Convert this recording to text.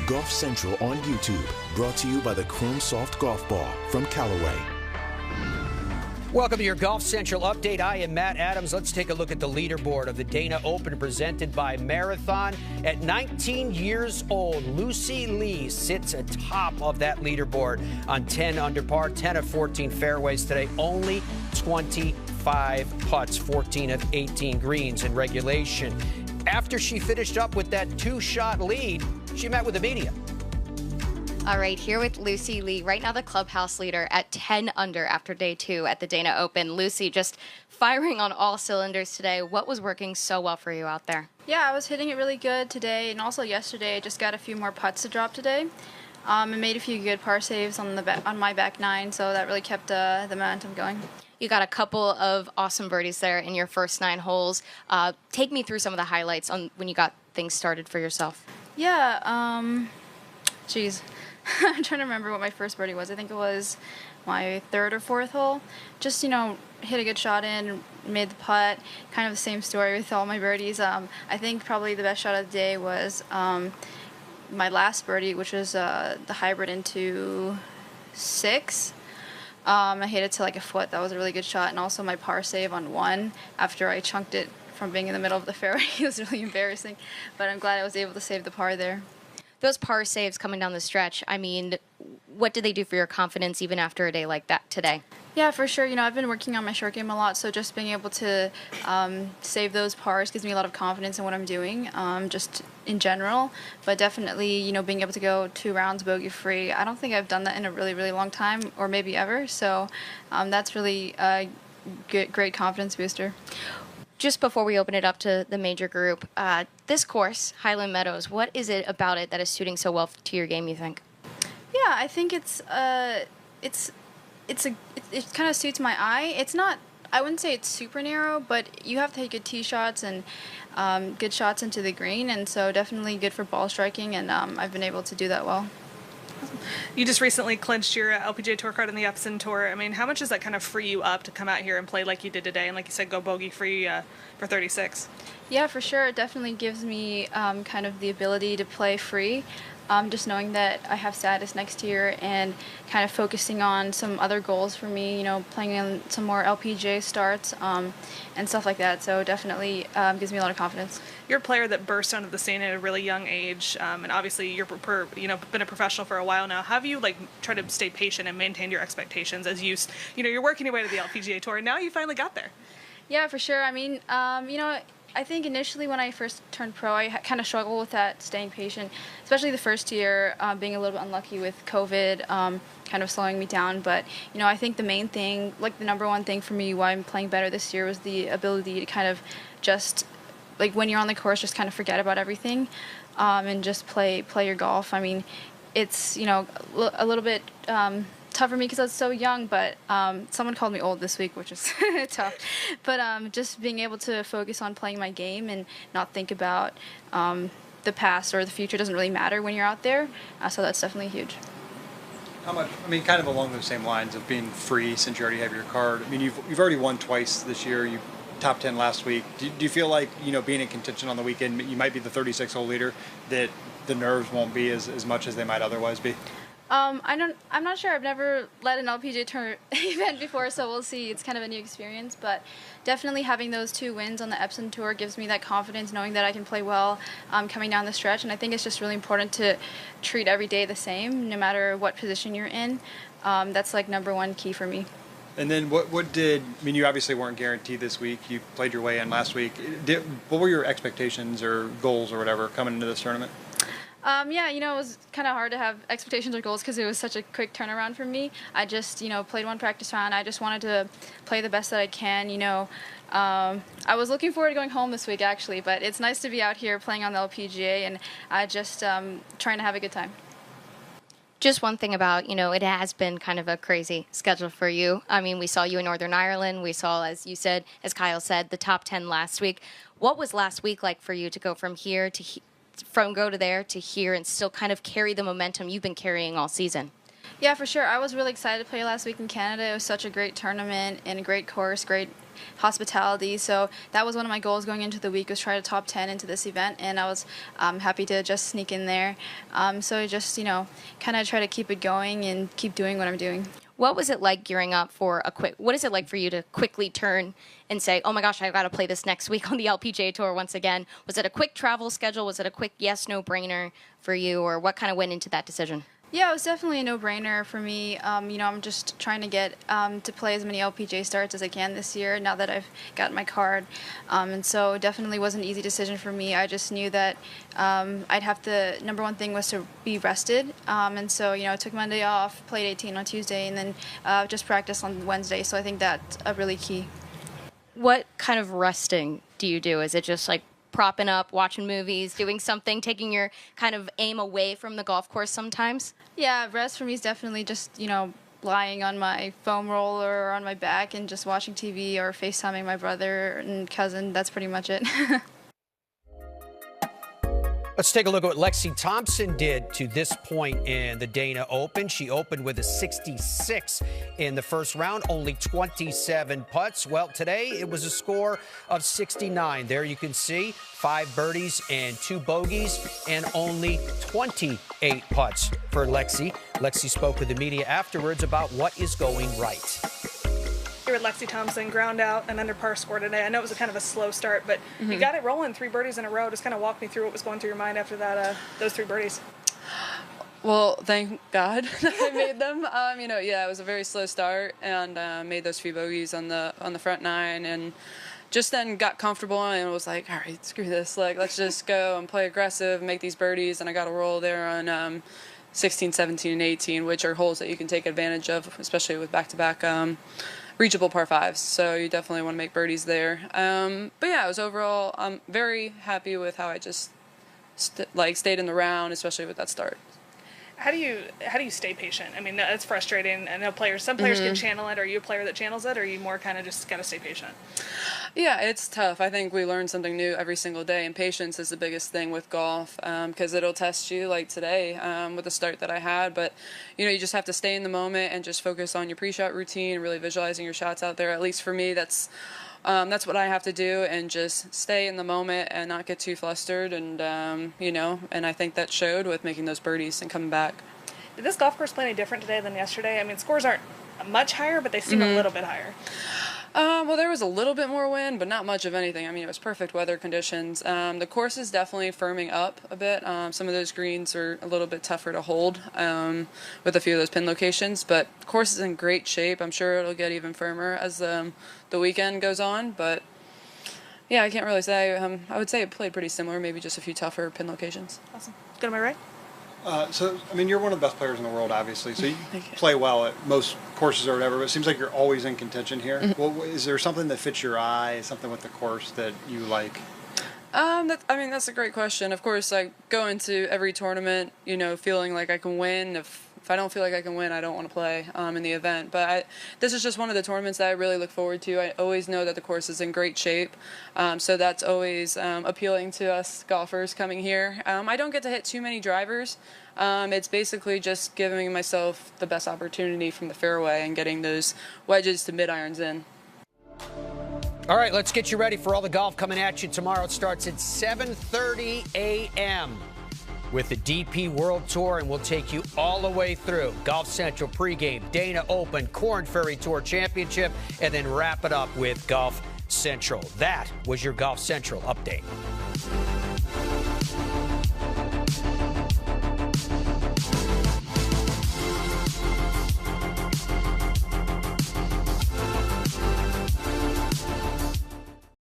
Golf Central on YouTube, brought to you by the Chrome Soft Golf Ball from Callaway. Welcome to your Golf Central update. I am Matt Adams. Let's take a look at the leaderboard of the Dana Open presented by Marathon. At 19 years old, Lucy Lee sits atop of that leaderboard on 10 under par, 10 of 14 fairways today, only 25 putts, 14 of 18 greens in regulation. After she finished up with that two-shot lead, she met with the media. All right, here with Lucy Lee, right now the clubhouse leader at 10 under after day 2 at the Dana Open. Lucy, just firing on all cylinders today. What was working so well for you out there? Yeah, I was hitting it really good today, and also yesterday I just got a few more putts to drop today. I made a few good par saves on my back 9, so that really kept the momentum going. You got a couple of awesome birdies there in your first 9 holes. Take me through some of the highlights on when you got things started for yourself. Yeah, geez. I'm trying to remember what my first birdie was. I think it was my 3rd or 4th hole. Just, hit a good shot in, made the putt. Kind of the same story with all my birdies. I think probably the best shot of the day was my last birdie, which was the hybrid into 6. I hit it to like a foot. That was a really good shot. And also my par save on 1 after I chunked it from being in the middle of the fairway. It was really embarrassing. But I'm glad I was able to save the par there. Those par saves coming down the stretch, I mean, what do they do for your confidence even after a day like that today? Yeah, for sure. I've been working on my short game a lot, so just being able to save those pars gives me a lot of confidence in what I'm doing, just in general. But definitely, being able to go 2 rounds bogey-free, I don't think I've done that in a really, really long time, or maybe ever. So that's really a great confidence booster. Just before we open it up to the major group, this course, Highland Meadows, what is it about it that is suiting so well to your game, you think? Yeah, I think it kind of suits my eye. It's not, I wouldn't say it's super narrow, but you have to take good tee shots and good shots into the green, and so definitely good for ball striking, and I've been able to do that well. You just recently clinched your LPGA Tour card in the Epson Tour. I mean, how much does that kind of free you up to come out here and play like you did today, and like you said, go bogey-free for 36? Yeah, for sure. It definitely gives me kind of the ability to play free. Just knowing that I have status next year and kind of focusing on some other goals for me, playing in some more LPGA starts and stuff like that. So definitely gives me a lot of confidence. You're a player that burst onto the scene at a really young age, and obviously you're been a professional for a while now. How have you tried to stay patient and maintain your expectations as you're working your way to the LPGA Tour, and now you finally got there? Yeah, for sure. I mean, I think initially when I first turned pro, I kind of struggled with that, staying patient, especially the first year, being a little bit unlucky with COVID, kind of slowing me down. But, I think the main thing, the number one thing for me why I'm playing better this year was the ability to kind of just, when you're on the course, just kind of forget about everything and just play your golf. I mean, it's, a little bit tough for me because I was so young, but someone called me old this week, which is tough. But just being able to focus on playing my game and not think about the past or the future doesn't really matter when you're out there. So that's definitely huge. How much? I mean, kind of along those same lines of being free since you already have your card. I mean, you've already won twice this year. You top 10 last week. Do you feel like being in contention on the weekend, you might be the 36-hole leader, that the nerves won't be as much as they might otherwise be? I'm not sure. I've never led an LPGA Tour event before, so we'll see. It's kind of a new experience, but definitely having those 2 wins on the Epson Tour gives me that confidence, knowing that I can play well coming down the stretch. And I think it's just really important to treat every day the same, no matter what position you're in. That's number one key for me. And then you obviously weren't guaranteed this week. You played your way in last week. What were your expectations or goals or whatever coming into this tournament? Yeah, it was kind of hard to have expectations or goals because it was such a quick turnaround for me. I just, played 1 practice round. I just wanted to play the best that I can, I was looking forward to going home this week, actually, but it's nice to be out here playing on the LPGA and just trying to have a good time. Just one thing about, it has been kind of a crazy schedule for you. I mean, we saw you in Northern Ireland. We saw, as you said, as Kyle said, the top 10 last week. What was last week like for you to go from here to go to there to here and still kind of carry the momentum you've been carrying all season? Yeah, for sure. I was really excited to play last week in Canada. It was such a great tournament and a great course, great hospitality. So that was one of my goals going into the week, was try to top 10 into this event, and I was happy to just sneak in there. So just, kind of try to keep it going and keep doing what I'm doing. What was it like gearing up for what is it like for you to quickly turn and say, oh my gosh, I've got to play this next week on the LPGA Tour once again? Was it a quick travel schedule? Was it a quick yes, no brainer for you, or what kind of went into that decision? Yeah, it was definitely a no-brainer for me. I'm just trying to get to play as many LPGA starts as I can this year now that I've gotten my card. And so definitely was an easy decision for me. I just knew that I'd have to, number one thing was to be rested. And so, I took Monday off, played 18 on Tuesday, and then just practiced on Wednesday. So I think that's really key. What kind of resting do you do? Is it just like propping up, watching movies, doing something, taking your kind of aim away from the golf course sometimes? Yeah, rest for me is definitely just, lying on my foam roller or on my back and just watching TV or FaceTiming my brother and cousin. That's pretty much it. Let's take a look at what Lexi Thompson did to this point in the Dana Open. She opened with a 66 in the first round, only 27 putts. Well, today it was a score of 69. There you can see 5 birdies and 2 bogeys and only 28 putts for Lexi. Lexi spoke with the media afterwards about what is going right. Here with Lexi Thompson, ground out, an under par score today. I know it was a kind of a slow start, but you got it rolling, 3 birdies in a row. Just kind of walk me through what was going through your mind after that, those 3 birdies. Well, thank God that I made them. It was a very slow start, and made those few bogeys on the front 9, and just then got comfortable and was like, all right, screw this. Like, let's just go and play aggressive, make these birdies, and I got a roll there on 16, 17, and 18, which are holes that you can take advantage of, especially with back-to-back reachable par 5s, so you definitely want to make birdies there. But yeah, I was overall very happy with how I just stayed in the round, especially with that start. How do you stay patient? I mean, it's frustrating. I know some players can channel it. Are you a player that channels it, or are you more kind of just got to stay patient? Yeah, it's tough. I think we learn something new every single day, and patience is the biggest thing with golf, because it'll test you, like today with the start that I had. But you just have to stay in the moment and just focus on your pre-shot routine, really visualizing your shots out there. At least for me, that's what I have to do, and just stay in the moment and not get too flustered. And and I think that showed with making those birdies and coming back. Did this golf course play any different today than yesterday? I mean, scores aren't much higher, but they seem a little bit higher. Well, there was a little bit more wind, but not much of anything. I mean, it was perfect weather conditions. The course is definitely firming up a bit. Some of those greens are a little bit tougher to hold with a few of those pin locations, but the course is in great shape. I'm sure it'll get even firmer as the weekend goes on, but yeah, I can't really say. I would say it played pretty similar, maybe just a few tougher pin locations. Awesome. Good, am I right? You're one of the best players in the world, obviously. So you play well at most courses or whatever, but it seems like you're always in contention here. Mm-hmm. Well, is there something that fits your eye, something with the course that you like? That's a great question. Of course, I go into every tournament, feeling like I can win. If I don't feel like I can win, I don't want to play in the event. But this is just one of the tournaments that I really look forward to. I always know that the course is in great shape, so that's always appealing to us golfers coming here. I don't get to hit too many drivers. It's basically just giving myself the best opportunity from the fairway and getting those wedges to mid-irons in. All right, let's get you ready for all the golf coming at you tomorrow. It starts at 7:30 a.m. with the DP World Tour, and we'll take you all the way through Golf Central pregame, Dana Open, Korn Ferry Tour Championship, and then wrap it up with Golf Central. That was your Golf Central update.